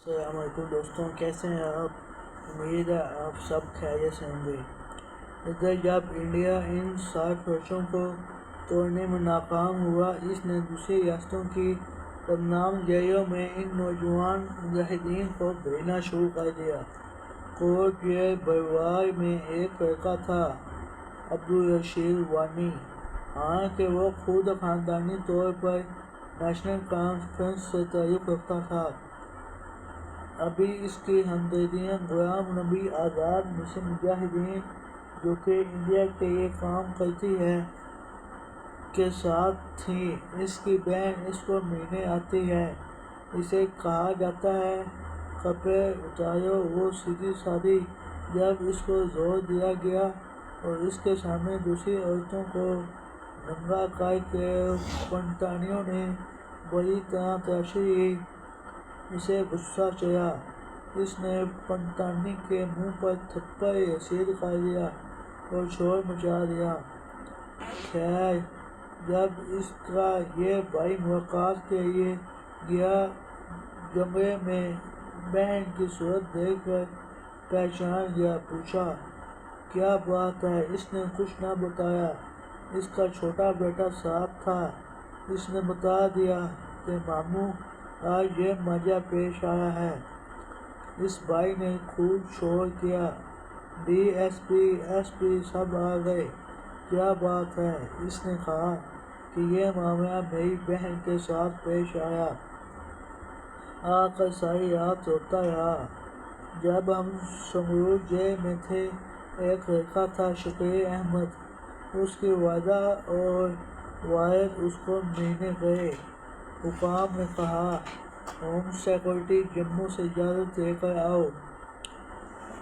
السلام علیکم دوستوں، کیسے ہیں آپ؟ امید ہے آپ سب خیریت سے ہوں گے۔ ادھر جب انڈیا ان 60 فرشوں کو توڑنے میں ناکام ہوا، اس نے دوسری ریاستوں کی بدنام جیلوں میں ان نوجوان مجاہدین کو بھیجنا شروع کر دیا۔ کوٹ جیل بروار میں ایک لڑکا تھا، عبدالرشید وانی۔ حالانکہ وہ خود خاندانی طور پر نیشنل کانفرنس سے تعلق رکھتا تھا، ابھی اس کی ہمدردیاں غلام نبی آزاد مسلم مجاہدین، جو کہ انڈیا کے لیے کام کرتی ہے، کے ساتھ تھیں۔ اس کی بہن اس کو ملنے آتی ہے، اسے کہا جاتا ہے کپڑے اتارو، وہ سیدھی سادھی۔ جب اس کو زور دیا گیا اور اس کے سامنے دوسری عورتوں کو ننگا کر کے پنتانیوں نے بری طرح تراشی لی، اسے غصہ چڑھا۔ اس نے پنتانی کے منہ پر تھپڑ رسید کر دیا اور شور مچا دیا۔ خیر، جب اس کا یہ بھائی ملاقات کے لیے گیا، کمرے میں بہن کی صورت دیکھ کر پہچان گیا۔ پوچھا، کیا بات ہے؟ اس نے کچھ نہ بتایا۔ اس کا چھوٹا بیٹا ساتھ تھا، اس نے بتا دیا کہ ماموں، آج یہ ماجرا پیش آیا ہے۔ اس بھائی نے خوب شور کیا، ڈی ایس پی سب آ گئے۔ کیا بات ہے؟ اس نے کہا کہ یہ معاملہ میری بہن کے ساتھ پیش آیا، آ کر ساری رات روتا رہا۔ جب ہم سنگرور جیل میں تھے، ایک لڑکا تھا شکیل احمد، اس کی والدہ اور والد اس کو ملنے گئے۔ حکام نے کہا، ہوم سیکرٹری جموں سے اجازت لے کر آؤ۔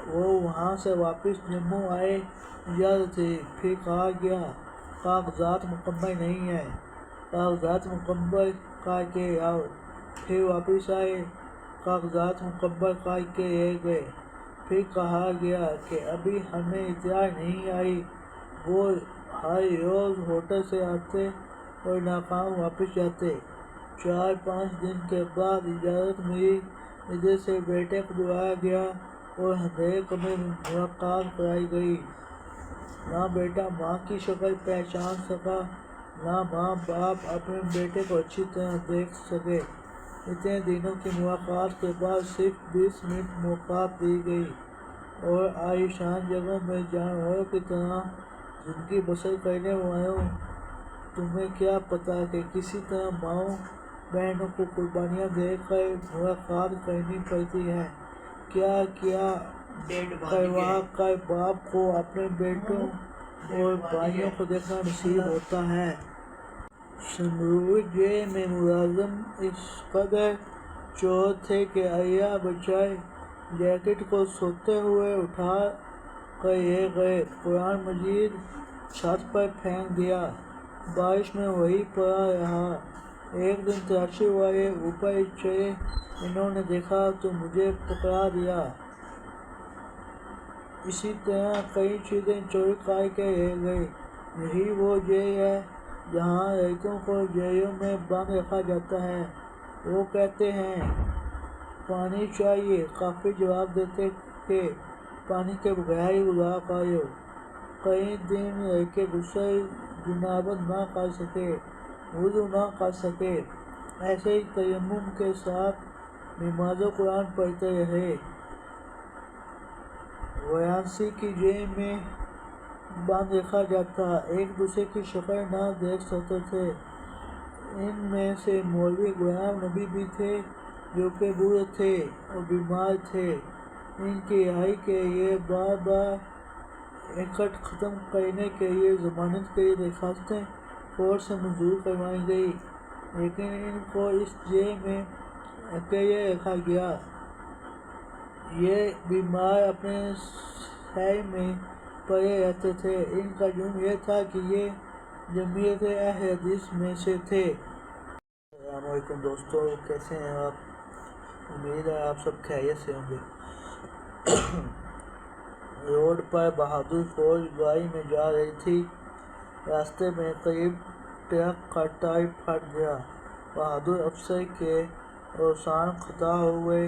وہ وہاں سے واپس جموں آئے، اجازت لی، پھر کہا گیا کاغذات مکمل نہیں ہیں، کاغذات مکمل کر کے آؤ۔ پھر واپس آئے، کاغذات مکمل کر کے لے گئے۔ پھر کہا گیا کہ ابھی ہمیں اطلاع نہیں آئی۔ وہ ہر روز ہوٹل سے آتے اور ناکام واپس جاتے۔ 4-5 دن کے بعد اجازت ملی، ادھر سے بیٹے کو بلایا گیا اور اندھیرے کمرے میں ملاقات کرائی گئی۔ نہ بیٹا ماں کی شکل پہچان سکا، نہ ماں باپ اپنے بیٹے کو اچھی طرح دیکھ سکے۔ اتنے دنوں کی ملاقات کے بعد صرف 20 منٹ موقعات دی گئی اور عالیشان جگہوں میں جانوروں کی طرح زندگی بسر کرنے والوں، تمہیں کیا پتہ کہ کسی طرح ماؤں بہنوں کو قربانیاں دے کر ملاقات کرنی پڑتی ہے؟ کیا کیا کروا کر باپ کو اپنے بیٹوں اور بھائیوں کو دیکھنا نصیب ہوتا ہے؟ سنگرور جیل میں ملازم اس قدر چور تھے کہ اللہ بچائے، جیکٹ کو سوتے ہوئے اٹھا کر لے گئے، قرآن مجید چھت پر پھینک دیا، بارش میں وہی پڑا رہا۔ ایک دن تلاشی والے اوپر چڑھے، انہوں نے دیکھا تو مجھے پکڑا دیا۔ اسی طرح کئی چیزیں چوری کر کے لے گئے۔ یہی وہ جیل ہے جہاں لڑکیوں کو جیلوں میں بند رکھا جاتا ہے۔ وہ کہتے ہیں پانی چاہیے، قاضی جواب دیتے کہ پانی کے بغیر ہی گزارا کر لو۔ کئی دن لڑکے غسل جنابت نہ کر سکے، وضو نہ کر سکے، ایسے ہی تیمم کے ساتھ نماز قرآن پڑھتے رہے۔ وارانسی کی جیل میں بند رکھا جاتا، ایک دوسرے کی شکل نہ دیکھ سکتے تھے۔ ان میں سے مولوی غلام نبی بھی تھے، جو کہ بوڑھے تھے اور بیمار تھے۔ ان کی رہائی کے لیے بار بار ایکٹ ختم کرنے کے لیے ضمانت کے لیے درخواستیں کورٹ سے منظور کروائی گئیں، لیکن ان کو اس جیل میں اکیلے رکھا گیا۔ یہ بیمار اپنے سیل میں پڑے رہتے تھے۔ ان کا جرم یہ تھا کہ یہ جمعیت اہل حدیث میں سے تھے۔ السلام علیکم دوستوں، کیسے ہیں آپ؟ امید ہے آپ سب خیریت سے ہوں گے۔ روڈ پر بہادر فوج گاڑی میں جا رہی تھی، راستے میں قریب ٹرک کا ٹائر پھٹ گیا، بہادر افسر کے اوزان خطا ہو گئے،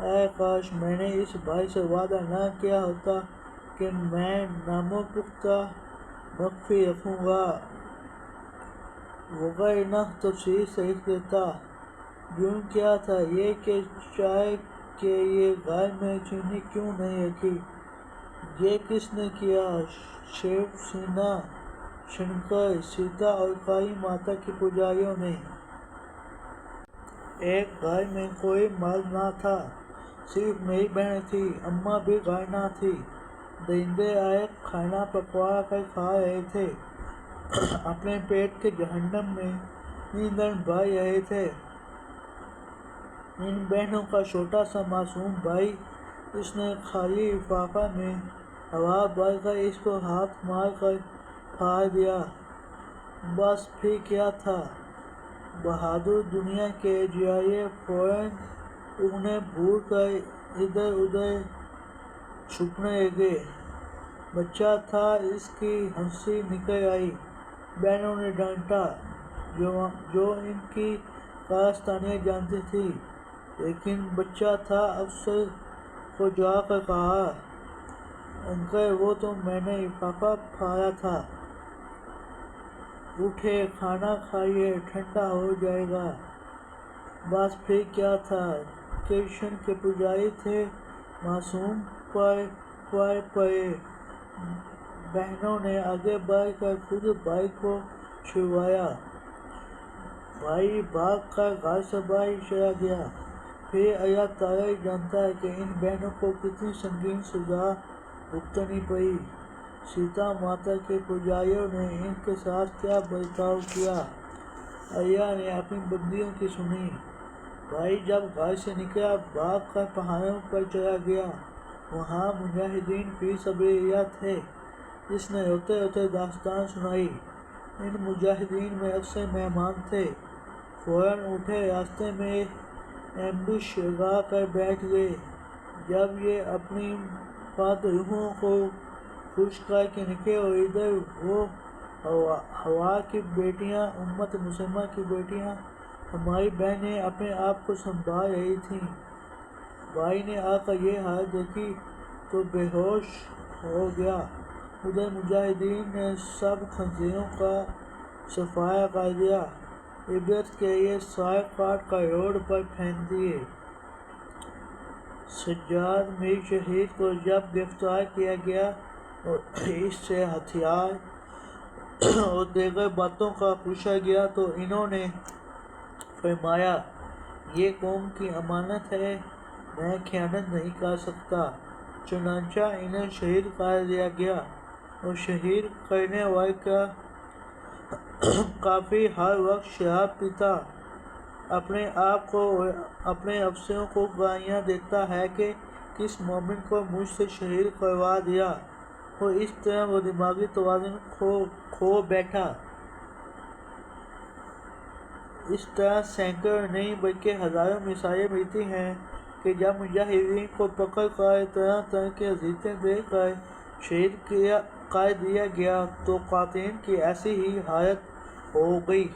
اے کاش میں نے اس بھائی سے وعدہ نہ کیا ہوتا کہ میں نام پختہ مخفی رکھوں گا، وگرنہ تفصیل سے لکھ دیتا۔ جرم کیا تھا یہ کہ چائے کے یہ گھر میں چینی کیوں نہیں رکھی؟ یہ کس نے کیا؟ شیو سینا، شنکر، سیتا اور کالی ماتا کی پجاریوں نے۔ ایک گھر میں کوئی مرد نہ تھا، صرف میری بہن تھی، اماں بھی گھر نہ تھی۔ درندے آئے کھانا پکوا کر کھا رہے تھے، اپنے پیٹ کے جہنم میں ایندھن بھر رہے تھے۔ ان بہنوں کا چھوٹا سا معصوم بھائی، اس نے خالی لفافہ میں ہوا بھر کر اس کو ہاتھ مار کر پھاڑ دیا۔ بس پھر کیا تھا؟ بہادر دنیا کے ستارے فوراً انہیں بھول کر ادھر ادھر چھپنے لگے۔ بچہ تھا، اس کی ہنسی نکل آئی۔ بہنوں نے ڈانٹا، جو ان کی کارستانیاں جانتی تھیں، لیکن بچہ تھا۔ افسر کو جا کر کہا، انکل وہ تو میں نے لفافہ پھاڑا تھا۔ اٹھیں، کھانا کھائیے، ٹھنڈا ہو جائے گا۔ بس پھر کیا تھا؟ کرشن کے پجاری تھے، معصوم پر پڑے۔ بہنوں نے آگے بڑھ کر خود بھائی کو چھڑوایا۔ بھائی بھاگ کر گھر سے باہر چلا گیا۔ پھر اللہ تعالیٰ ہی جانتا ہے کہ ان بہنوں کو کتنی سنگین سزا بھگتنی پڑی۔ سیتا ماتا کے پجاریوں نے ان کے ساتھ کیا برتاؤ کیا؟ اللہ نے اپنی بندیوں کی سنی۔ بھائی جب گھر سے نکلا، بھاگ کر پہاڑوں پر چلا گیا۔ وہاں مجاہدین فی سبیل اللہ تھے۔ اس نے روتے روتے داستان سنائی۔ ان مجاہدین میں افسر مہمان تھے، فوراً اٹھے، راستے میں ایمبوش لگا کر بیٹھ گئے۔ جب یہ اپنی پاک روحوں کو خوش کر کے نکلے اور ادھر وہ ہوا کی بیٹیاں، امت مسلمہ کی بیٹیاں، ہماری بہنیں اپنے آپ کو سنبھال رہی تھیں، بھائی نے آ کر یہ حالت دیکھی تو بے ہوش ہو گیا۔ ادھر مجاہدین نے سب خنزیروں کا صفایا کر دیا، عبرت کے لیے سر کاٹ کر روڈ پر پھینک دیے۔ سجاد میر شہید کو جب گرفتار کیا گیا اور اس سے ہتھیار اور دیگر باتوں کا پوچھا گیا تو انہوں نے فرمایا، یہ قوم کی امانت ہے، میں خیانت نہیں کر سکتا۔ چنانچہ انہیں شہید کر دیا گیا، اور شہید کرنے والے کا قافی ہر وقت شراب پیتا، اپنے آپ کو اور اپنے افسروں کو گالیاں دیتا ہے کہ کس مومن کو مجھ سے شہید کروا دیا، اور اس طرح وہ دماغی توازن کھو بیٹھا۔ اس طرح سینکڑوں نہیں بلکہ ہزاروں مثالیں ملتی ہیں کہ جب مجاہدین کو پکڑ کر طرح طرح کی اذیتیں دے کر شہید کر دیا گیا تو قاتلین کی ایسی ہی حالت ہو گئی۔